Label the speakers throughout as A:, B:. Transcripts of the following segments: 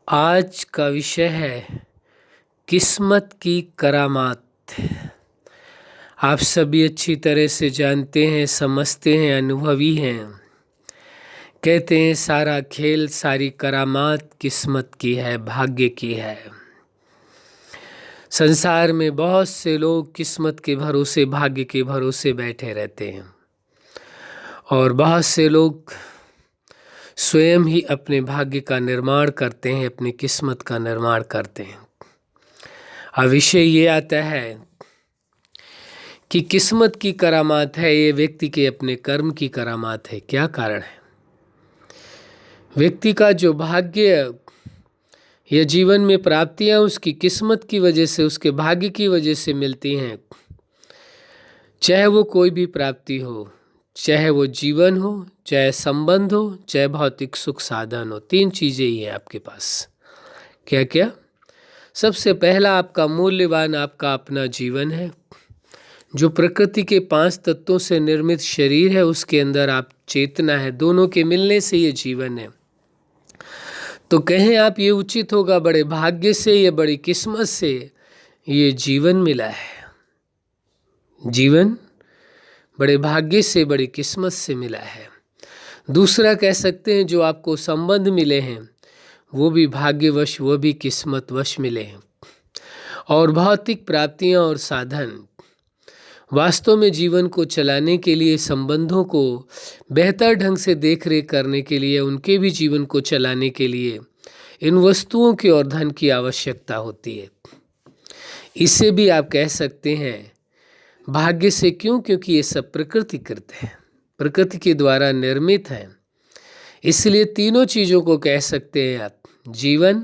A: आज का विषय है किस्मत की करामात। आप सभी अच्छी तरह से जानते हैं, समझते हैं, अनुभवी हैं। कहते हैं सारा खेल, सारी करामात किस्मत की है, भाग्य की है। संसार में बहुत से लोग किस्मत के भरोसे, भाग्य के भरोसे बैठे रहते हैं और बहुत से लोग स्वयं ही अपने भाग्य का निर्माण करते हैं, अपनी किस्मत का निर्माण करते हैं। अब विषय ये आता है कि किस्मत की करामात है, ये व्यक्ति के अपने कर्म की करामात है। क्या कारण है? व्यक्ति का जो भाग्य या जीवन में प्राप्तियां उसकी किस्मत की वजह से, उसके भाग्य की वजह से मिलती हैं। चाहे वो कोई भी प्राप्ति हो, चाहे वो जीवन हो, चाहे संबंध हो, चाहे भौतिक सुख साधन हो, तीन चीजें ही है आपके पास। क्या क्या? सबसे पहला आपका मूल्यवान आपका अपना जीवन है, जो प्रकृति के 5 तत्वों से निर्मित शरीर है, उसके अंदर आप चेतना है, दोनों के मिलने से ये जीवन है। तो कहें आप ये उचित होगा बड़े भाग्य से या बड़ी किस्मत से ये जीवन मिला है। जीवन बड़े भाग्य से, बड़ी किस्मत से मिला है। दूसरा कह सकते हैं जो आपको संबंध मिले हैं वो भी भाग्यवश, वो भी किस्मतवश मिले हैं। और भौतिक प्राप्तियां और साधन, वास्तव में जीवन को चलाने के लिए, संबंधों को बेहतर ढंग से देख रेख करने के लिए, उनके भी जीवन को चलाने के लिए इन वस्तुओं की और धन की आवश्यकता होती है। इसे भी आप कह सकते हैं भाग्य से। क्यों? क्योंकि ये सब प्रकृतिकृत है, प्रकृति के द्वारा निर्मित है। इसलिए तीनों चीज़ों को कह सकते हैं आप, जीवन,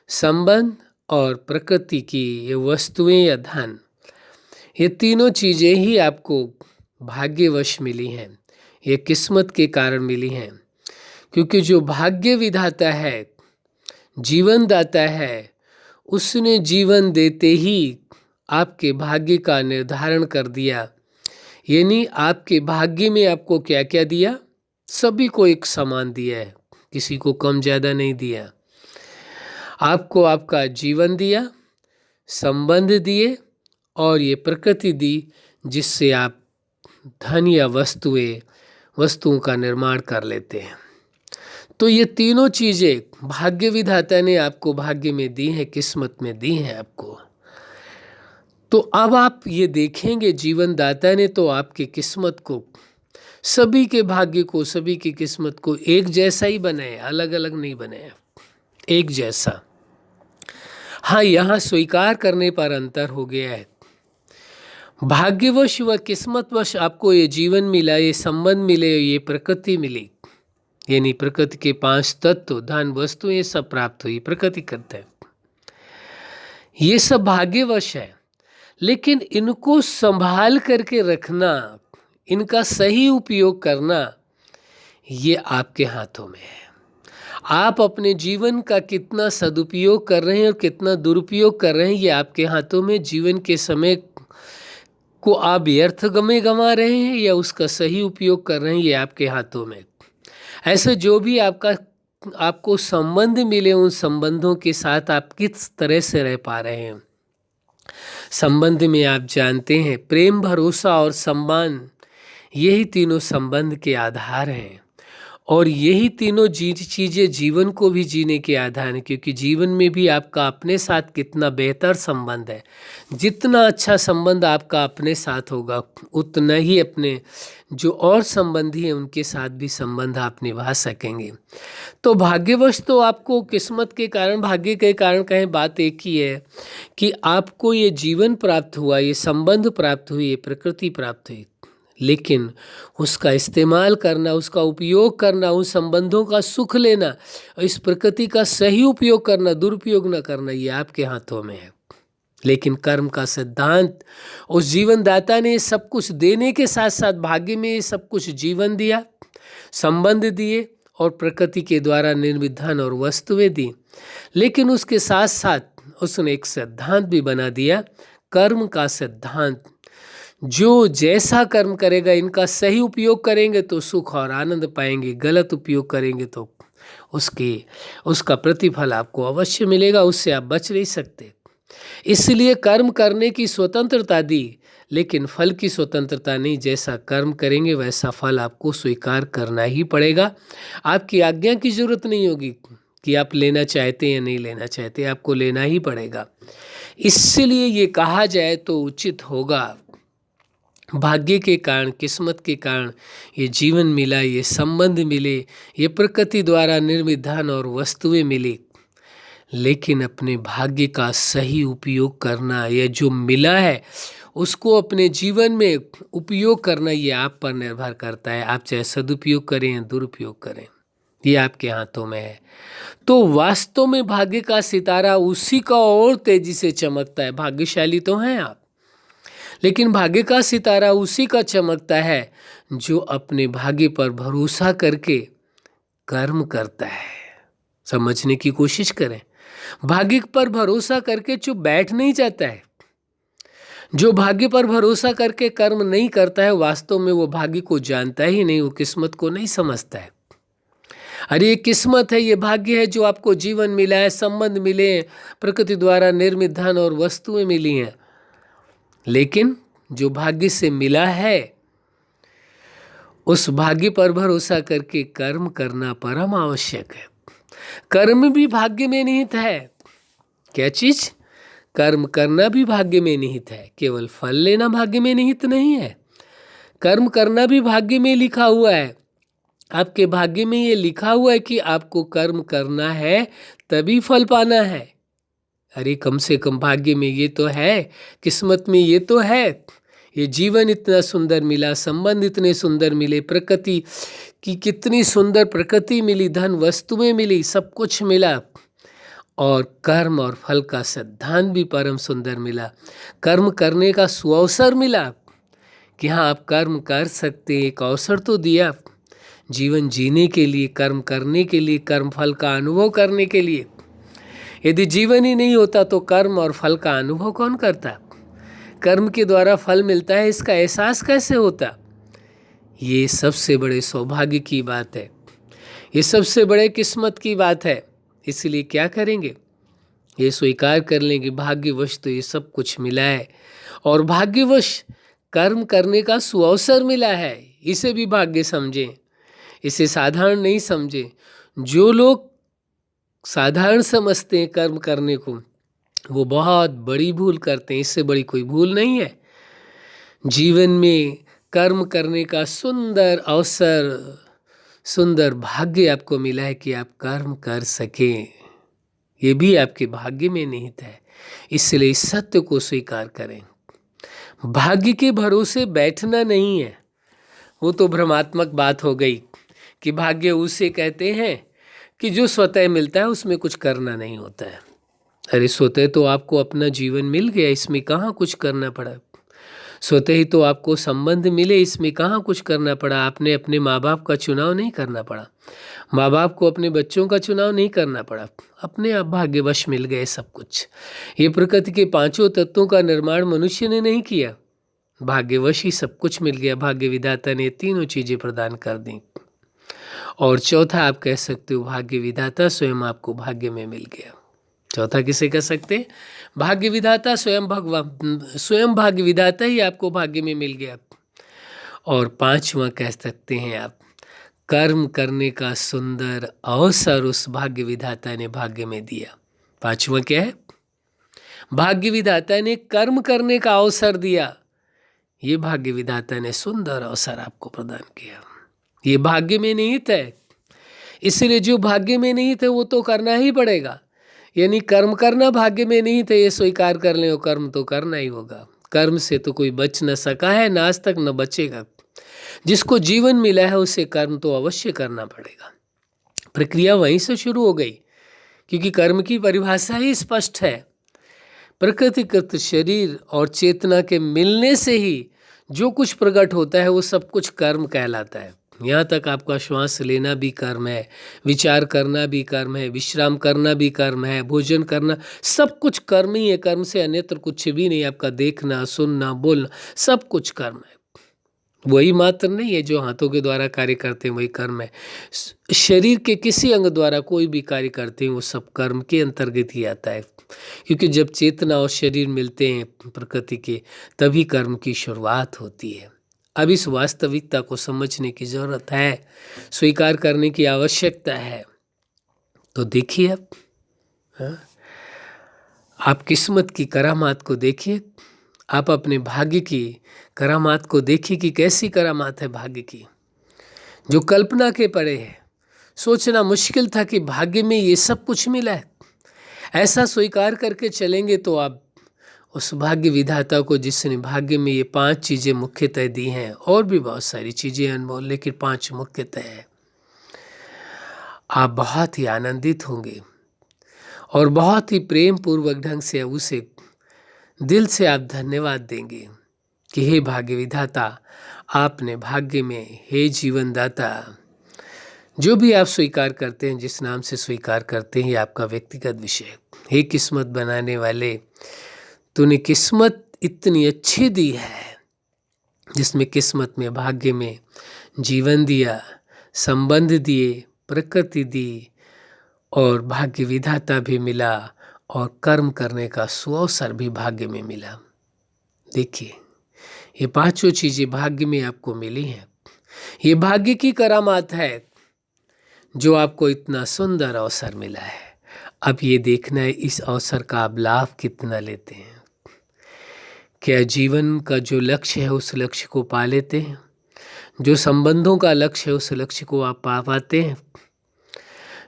A: संबंध और प्रकृति की ये वस्तुएं या धन, ये तीनों चीज़ें ही आपको भाग्यवश मिली हैं, ये किस्मत के कारण मिली हैं। क्योंकि जो भाग्य विधाता है, जीवन दाता है, उसने जीवन देते ही आपके भाग्य का निर्धारण कर दिया। यानी आपके भाग्य में आपको क्या क्या दिया? सभी को एक समान दिया है, किसी को कम ज़्यादा नहीं दिया। आपको आपका जीवन दिया, संबंध दिए और ये प्रकृति दी, जिससे आप धन या वस्तुओं का निर्माण कर लेते हैं। तो ये तीनों चीज़ें भाग्य विधाता ने आपको भाग्य में दी हैं, किस्मत में दी हैं आपको। तो अब आप ये देखेंगे जीवन दाता ने तो आपकी किस्मत को, सभी के भाग्य को, सभी की किस्मत को एक जैसा ही बनाया, अलग अलग नहीं बनाया, एक जैसा। हाँ, यहाँ स्वीकार करने पर अंतर हो गया है। भाग्यवश व किस्मतवश आपको ये जीवन मिला, ये संबंध मिले, ये प्रकृति मिली, यानी प्रकृति के 5 तत्व, धन, वस्तु, ये सब प्राप्त हुई, प्रकृति करता है। ये सब भाग्यवश है, लेकिन इनको संभाल करके रखना, इनका सही उपयोग करना, ये आपके हाथों में है। आप अपने जीवन का कितना सदुपयोग कर रहे हैं और कितना दुरुपयोग कर रहे हैं, ये आपके हाथों में। जीवन के समय को आप व्यर्थ गंवा रहे हैं या उसका सही उपयोग कर रहे हैं, ये आपके हाथों में। ऐसे जो भी आपको संबंध मिले, उन संबंधों के साथ आप किस तरह से रह पा रहे हैं। संबंध में आप जानते हैं प्रेम, भरोसा और सम्मान, यही तीनों संबंध के आधार हैं। और यही तीनों चीज़ें जीवन को भी जीने के आधार हैं। क्योंकि जीवन में भी आपका अपने साथ कितना बेहतर संबंध है, जितना अच्छा संबंध आपका अपने साथ होगा, उतना ही अपने जो और संबंधी हैं उनके साथ भी संबंध आप निभा सकेंगे। तो भाग्यवश तो आपको किस्मत के कारण, भाग्य के कारण कहें, बात एक ही है कि आपको ये जीवन प्राप्त हुआ, ये संबंध प्राप्त हुई, ये प्रकृति प्राप्त हुई। लेकिन उसका इस्तेमाल करना, उसका उपयोग करना, उन संबंधों का सुख लेना, इस प्रकृति का सही उपयोग करना, दुरुपयोग न करना, ये आपके हाथों में है। लेकिन कर्म का सिद्धांत, उस जीवन दाता ने सब कुछ देने के साथ साथ भाग्य में सब कुछ जीवन दिया, संबंध दिए और प्रकृति के द्वारा निर्मित धन और वस्तुएं दी। लेकिन उसके साथ साथ उसने एक सिद्धांत भी बना दिया, कर्म का सिद्धांत। जो जैसा कर्म करेगा, इनका सही उपयोग करेंगे तो सुख और आनंद पाएंगे, गलत उपयोग करेंगे तो उसका प्रतिफल आपको अवश्य मिलेगा, उससे आप बच नहीं सकते। इसलिए कर्म करने की स्वतंत्रता दी, लेकिन फल की स्वतंत्रता नहीं। जैसा कर्म करेंगे वैसा फल आपको स्वीकार करना ही पड़ेगा। आपकी आज्ञा की जरूरत नहीं होगी कि आप लेना चाहते या नहीं लेना चाहते, आपको लेना ही पड़ेगा। इसलिए ये कहा जाए तो उचित होगा, भाग्य के कारण, किस्मत के कारण ये जीवन मिला, ये संबंध मिले, ये प्रकृति द्वारा निर्मित धन और वस्तुएं मिली, लेकिन अपने भाग्य का सही उपयोग करना, ये जो मिला है उसको अपने जीवन में उपयोग करना, ये आप पर निर्भर करता है। आप चाहे सदुपयोग करें या दुरुपयोग करें, ये आपके हाथों में है। तो वास्तव में भाग्य का सितारा उसी का और तेजी से चमकता है। भाग्यशाली तो हैं आप, लेकिन भाग्य का सितारा उसी का चमकता है जो अपने भाग्य पर भरोसा करके कर्म करता है। समझने की कोशिश करें, भाग्य पर भरोसा करके चुप बैठ नहीं जाता है। जो भाग्य पर भरोसा करके कर्म नहीं करता है, वास्तव में वो भाग्य को जानता ही नहीं, वो किस्मत को नहीं समझता है। अरे ये किस्मत है, ये भाग्य है जो आपको जीवन मिला है, संबंध मिले, प्रकृति द्वारा निर्मित धन और वस्तुएं मिली हैं। लेकिन जो भाग्य से मिला है उस भाग्य पर भरोसा करके कर्म करना परम आवश्यक है। कर्म भी भाग्य में निहित है। क्या चीज? कर्म करना भी भाग्य में निहित है। केवल फल लेना भाग्य में निहित नहीं है, कर्म करना भी भाग्य में लिखा हुआ है। आपके भाग्य में ये लिखा हुआ है कि आपको कर्म करना है तभी फल पाना है। अरे कम से कम भाग्य में ये तो है, किस्मत में ये तो है। ये जीवन इतना सुंदर मिला, संबंध इतने सुंदर मिले, प्रकृति की कितनी सुंदर प्रकृति मिली, धन वस्तुएं मिली, सब कुछ मिला, और कर्म और फल का सिद्धांत भी परम सुंदर मिला। कर्म करने का सुअवसर मिला कि हाँ आप कर्म कर सकते, एक अवसर तो दिया जीवन जीने के लिए, कर्म करने के लिए, कर्म फल का अनुभव करने के लिए। यदि जीवन ही नहीं होता तो कर्म और फल का अनुभव कौन करता? कर्म के द्वारा फल मिलता है, इसका एहसास कैसे होता? ये सबसे बड़े सौभाग्य की बात है, ये सबसे बड़े किस्मत की बात है। इसलिए क्या करेंगे? ये स्वीकार कर लेंगे भाग्यवश तो ये सब कुछ मिला है, और भाग्यवश कर्म करने का सुअवसर मिला है। इसे भी भाग्य समझें, इसे साधारण नहीं समझें। जो लोग साधारण समझते हैं कर्म करने को, वो बहुत बड़ी भूल करते हैं। इससे बड़ी कोई भूल नहीं है। जीवन में कर्म करने का सुंदर अवसर, सुंदर भाग्य आपको मिला है कि आप कर्म कर सकें, ये भी आपके भाग्य में निहित है। इसलिए इस सत्य को स्वीकार करें। भाग्य के भरोसे बैठना नहीं है, वो तो भ्रमात्मक बात हो गई कि भाग्य उसे कहते हैं कि जो स्वतः मिलता है उसमें कुछ करना नहीं होता है। अरे स्वतः तो आपको अपना जीवन मिल गया, इसमें कहाँ कुछ करना पड़ा। स्वतः ही तो आपको संबंध मिले, इसमें कहाँ कुछ करना पड़ा। आपने अपने माँ बाप का चुनाव नहीं करना पड़ा, माँ बाप को अपने बच्चों का चुनाव नहीं करना पड़ा, अपने आप भाग्यवश मिल गए सब कुछ। ये प्रकृति के पांचों तत्वों का निर्माण मनुष्य ने नहीं किया, भाग्यवश ही सब कुछ मिल गया। भाग्य विधाता ने तीनों चीज़ें प्रदान कर दी। और चौथा आप कह सकते हो भाग्य विधाता स्वयं आपको भाग्य में मिल गया। चौथा किसे कह सकते? भाग्य विधाता स्वयं भगवान, स्वयं भाग्य विधाता ही आपको भाग्य में मिल गया। और पांचवा कह सकते हैं आप कर्म करने का सुंदर अवसर उस भाग्य विधाता ने भाग्य में दिया। पांचवा क्या है? भाग्य विधाता ने कर्म करने का अवसर दिया। ये भाग्य विधाता ने सुंदर अवसर आपको प्रदान किया। ये भाग्य में निहित है। इसलिए जो भाग्य में निहित है वो तो करना ही पड़ेगा। यानी कर्म करना भाग्य में निहित है, ये स्वीकार कर लें, कर्म तो करना ही होगा। कर्म से तो कोई बच न सका है, ना आज तक न बचेगा। जिसको जीवन मिला है उसे कर्म तो अवश्य करना पड़ेगा। प्रक्रिया वहीं से शुरू हो गई, क्योंकि कर्म की परिभाषा ही स्पष्ट है। प्रकृतिकृत शरीर और चेतना के मिलने से ही जो कुछ प्रकट होता है वो सब कुछ कर्म कहलाता है। यहाँ तक आपका श्वास लेना भी कर्म है, विचार करना भी कर्म है, विश्राम करना भी कर्म है, भोजन करना, सब कुछ कर्म ही है। कर्म से अन्यत्र कुछ भी नहीं। आपका देखना, सुनना, बोलना, सब कुछ कर्म है। वही मात्र नहीं है जो हाथों के द्वारा कार्य करते हैं, वही कर्म है। शरीर के किसी अंग द्वारा कोई भी कार्य करते हैं वो सब कर्म के अंतर्गत ही आता है, क्योंकि जब चेतना और शरीर मिलते हैं प्रकृति के, तभी कर्म की शुरुआत होती है। अब इस वास्तविकता को समझने की जरूरत है, स्वीकार करने की आवश्यकता है। तो देखिए अब, हाँ? आप किस्मत की करामात को देखिए, आप अपने भाग्य की करामात को देखिए कि कैसी करामात है भाग्य की, जो कल्पना के परे है। सोचना मुश्किल था कि भाग्य में ये सब कुछ मिला है। ऐसा स्वीकार करके चलेंगे तो आप उस भाग्य विधाता को, जिसने भाग्य में ये 5 चीज़ें मुख्यतः दी हैं, और भी बहुत सारी चीज़ें अनमोल, लेकिन 5 मुख्यतः हैं, आप बहुत ही आनंदित होंगे और बहुत ही प्रेम पूर्वक ढंग से उसे दिल से आप धन्यवाद देंगे कि हे भाग्य विधाता, आपने भाग्य में, हे जीवन दाता, जो भी आप स्वीकार करते हैं, जिस नाम से स्वीकार करते हैं, ये आपका व्यक्तिगत विषय है। हे किस्मत बनाने वाले, तूने किस्मत इतनी अच्छी दी है, जिसमें किस्मत में, भाग्य में जीवन दिया, संबंध दिए, प्रकृति दी, और भाग्य विधाता भी मिला, और कर्म करने का सुअवसर भी भाग्य में मिला। देखिए, ये 5 चीजें भाग्य में आपको मिली हैं। ये भाग्य की करामात है जो आपको इतना सुंदर अवसर मिला है। अब ये देखना है इस अवसर का आप लाभ कितना लेते हैं। क्या जीवन का जो लक्ष्य है उस लक्ष्य को पा लेते हैं? जो संबंधों का लक्ष्य है उस लक्ष्य को आप पा पाते हैं?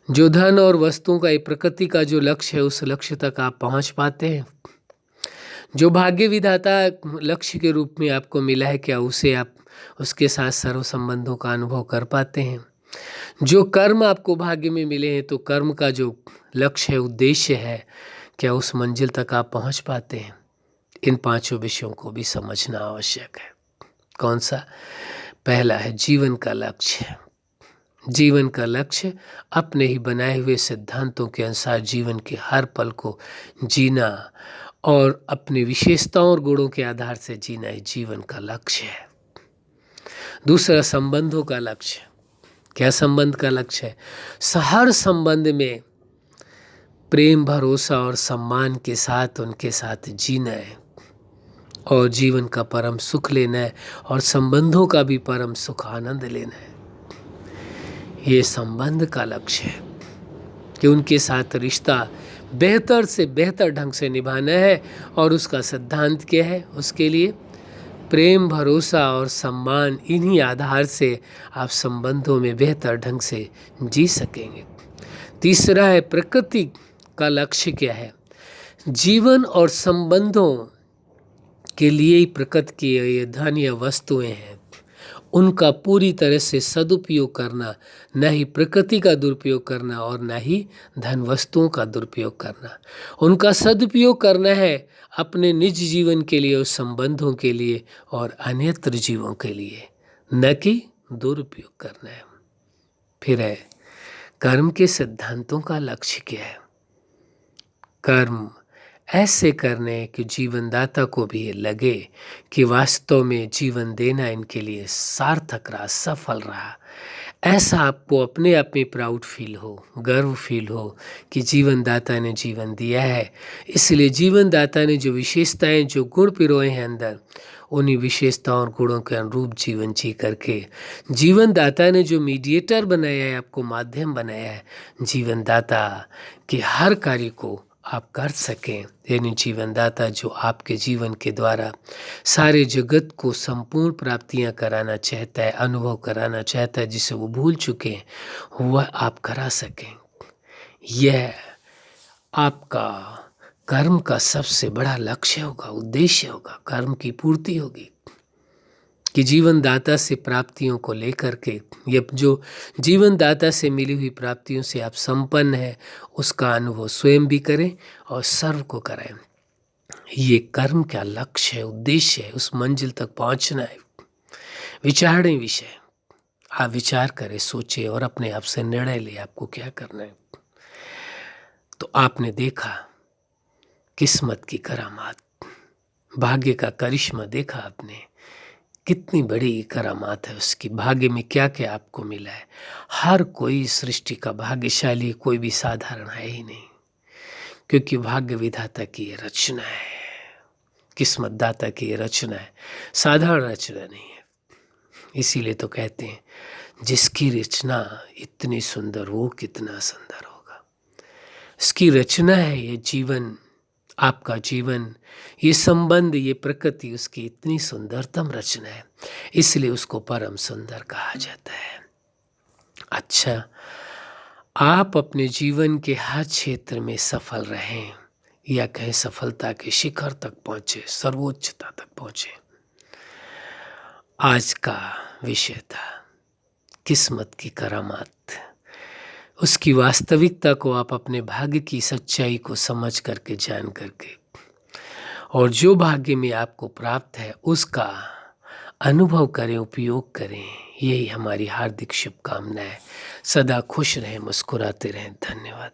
A: जो धन और वस्तुओं का, प्रकृति का जो लक्ष्य है उस लक्ष्य तक आप पहुंच पाते हैं? जो भाग्य विधाता लक्ष्य के रूप में आपको मिला है, क्या उसे आप, उसके साथ सर्व संबंधों का अनुभव कर पाते हैं? जो कर्म आपको भाग्य में मिले हैं, तो कर्म का जो लक्ष्य है, उद्देश्य है, क्या उस मंजिल तक आप पहुंच पाते हैं? इन 5 विषयों को भी समझना आवश्यक है। कौन सा? पहला है जीवन का लक्ष्य। जीवन का लक्ष्य अपने ही बनाए हुए सिद्धांतों के अनुसार जीवन के हर पल को जीना और अपनी विशेषताओं और गुणों के आधार से जीना ही जीवन का लक्ष्य है। दूसरा, संबंधों का लक्ष्य। क्या संबंध का लक्ष्य है? हर संबंध में प्रेम, भरोसा और सम्मान के साथ उनके साथ जीना है, और जीवन का परम सुख लेना है, और संबंधों का भी परम सुख आनंद लेना है। ये संबंध का लक्ष्य है कि उनके साथ रिश्ता बेहतर से बेहतर ढंग से निभाना है, और उसका सिद्धांत क्या है? उसके लिए प्रेम, भरोसा और सम्मान, इन्हीं आधार से आप संबंधों में बेहतर ढंग से जी सकेंगे। तीसरा है प्रकृति का लक्ष्य। क्या है? जीवन और संबंधों के लिए ही प्रकृति की ये धन या वस्तुएं हैं, उनका पूरी तरह से सदुपयोग करना, न ही प्रकृति का दुरुपयोग करना और न ही धन वस्तुओं का दुरुपयोग करना। उनका सदुपयोग करना है अपने निज जीवन के लिए और संबंधों के लिए और अन्यत्र जीवों के लिए, न कि दुरुपयोग करना है। फिर है कर्म के सिद्धांतों का लक्ष्य क्या है? कर्म ऐसे करने कि जीवनदाता को भी ये लगे कि वास्तव में जीवन देना इनके लिए सार्थक रहा, सफल रहा। ऐसा आपको अपने आप में प्राउड फील हो, गर्व फील हो कि जीवनदाता ने जीवन दिया है। इसलिए जीवनदाता ने जो विशेषताएं, जो गुण पिरोए हैं अंदर, उन्हीं विशेषताओं और गुणों के अनुरूप जीवन जी करके, जीवनदाता ने जो मीडिएटर बनाया है, आपको माध्यम बनाया है, जीवनदाता के हर कार्य को आप कर सकें। यानी जीवनदाता जो आपके जीवन के द्वारा सारे जगत को संपूर्ण प्राप्तियां कराना चाहता है, अनुभव कराना चाहता है, जिसे वो भूल चुके हैं, वह आप करा सकें। यह आपका कर्म का सबसे बड़ा लक्ष्य होगा, उद्देश्य होगा। कर्म की पूर्ति होगी कि जीवन दाता से प्राप्तियों को लेकर के, ये जो जीवन दाता से मिली हुई प्राप्तियों से आप संपन्न हैं, उसका अनुभव स्वयं भी करें और सर्व को कराएं। ये कर्म का लक्ष्य है, उद्देश्य है। उस मंजिल तक पहुंचना है। विचारणीय विषय। आप विचार करें, सोचें और अपने आप से निर्णय लें आपको क्या करना है। तो आपने देखा किस्मत की करामात, भाग्य का करिश्मा देखा आपने कितनी बड़ी करामात है उसकी, भाग्य में क्या क्या आपको मिला है। हर कोई सृष्टि का भाग्यशाली, कोई भी साधारण है ही नहीं, क्योंकि भाग्य विधाता की ये रचना है, किस्मत दाता की ये रचना है, साधारण रचना नहीं है। इसीलिए तो कहते हैं जिसकी रचना इतनी सुंदर वो कितना सुंदर होगा। इसकी रचना है ये जीवन, आपका जीवन, ये संबंध, ये प्रकृति, उसकी इतनी सुंदरतम रचना है, इसलिए उसको परम सुंदर कहा जाता है। अच्छा, आप अपने जीवन के हर क्षेत्र में सफल रहें, या कहें सफलता के शिखर तक पहुंचे, सर्वोच्चता तक पहुंचे। आज का विषय था किस्मत की करामात। उसकी वास्तविकता को आप अपने भाग्य की सच्चाई को समझ करके, जान करके, और जो भाग्य में आपको प्राप्त है उसका अनुभव करें, उपयोग करें। यही हमारी हार्दिक शुभकामना है। सदा खुश रहें, मुस्कुराते रहें। धन्यवाद।